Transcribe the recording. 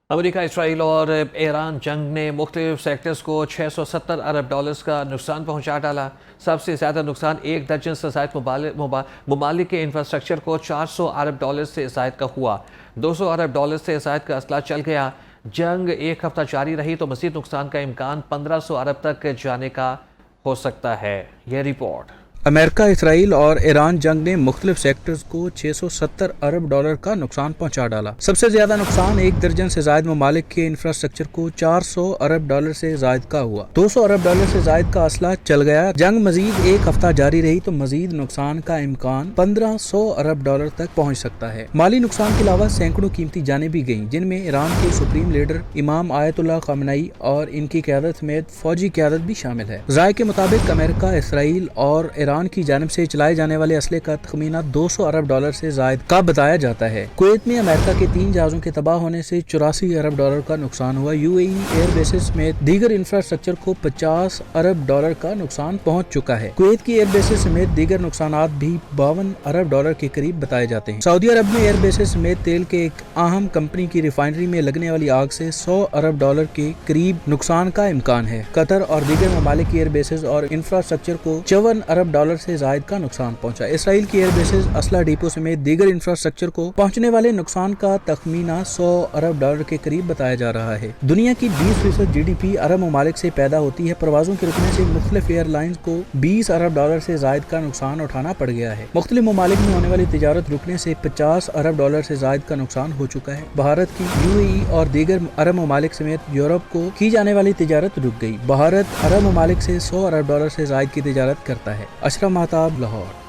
امریکہ، اسرائیل اور ایران جنگ نے مختلف سیکٹرز کو $670 ارب کا نقصان پہنچا ڈالا۔ سب سے زیادہ نقصان 1 درجن سے زائد ممالک کے انفراسٹرکچر کو $400 ارب سے زائد کا ہوا۔ $200 ارب سے زائد کا اسلحہ چل گیا۔ جنگ ایک ہفتہ جاری رہی تو مزید نقصان کا امکان 1500 ارب تک جانے کا ہو سکتا ہے۔ یہ رپورٹ۔ امریکہ، اسرائیل اور ایران جنگ نے مختلف سیکٹرز کو $670 ارب کا نقصان پہنچا ڈالا۔ سب سے زیادہ نقصان 1 درجن سے زائد ممالک کے انفراسٹرکچر کو $400 ارب سے زائد کا ہوا۔ $200 ارب سے زائد کا اسلحہ چل گیا۔ جنگ مزید ایک ہفتہ جاری رہی تو مزید نقصان کا امکان 1500 ارب تک پہنچ سکتا ہے۔ مالی نقصان کے علاوہ سینکڑوں قیمتی جانیں بھی گئیں، جن میں ایران کے سپریم لیڈر امام آیت اللہ خامنئی اور ان کی قیادت سمیت فوجی قیادت بھی شامل ہے۔ ذرائع کے مطابق امریکہ، اسرائیل اور ایران کی جانب سے چلائے جانے والے اسلحے کا تخمینہ $200 ارب سے زائد کا بتایا جاتا ہے۔ کویت میں امریکہ کے 3 جہازوں کے تباہ ہونے سے $84 ارب کا نقصان ہوا۔ ایئر بیسز سمیت دیگر انفراسٹرکچر کو $50 ارب کا نقصان پہنچ چکا ہے۔ کویت کی ایئر بیسز سمیت دیگر نقصانات بھی $52 ارب کے قریب بتائے جاتے ہیں۔ سعودی عرب میں ایئر بیسز سمیت تیل کے ایک اہم کمپنی کی ریفائنری میں لگنے والی آگ سے $100 ارب کے قریب نقصان کا امکان ہے۔ قطر اور دیگر ممالک کی ایئر بیسز اور انفراسٹرکچر کو $54 ارب سے زائد کا نقصان پہنچا۔ اسرائیل کی ایئر بیسز، اسلحہ ڈیپو سمیت دیگر انفراسٹرکچر کو پہنچنے والے نقصان کا تخمینہ $100 ارب کے قریب بتایا جا رہا ہے۔ دنیا کی 20% جی ڈی پی عرب ممالک سے پیدا ہوتی ہے۔ پروازوں کے رکنے سے مختلف ایئر لائنز کو $20 ارب سے زائد کا نقصان اٹھانا پڑ گیا ہے۔ مختلف ممالک میں ہونے والی تجارت رکنے سے $50 ارب سے زائد کا نقصان ہو چکا ہے۔ بھارت کی اور دیگر عرب ممالک سمیت یورپ کو کی جانے والی تجارت رک گئی۔ بھارت عرب ممالک سے $100 ارب سے زائد کی تجارت کرتا ہے۔ اشرف مہتاب، لاہور۔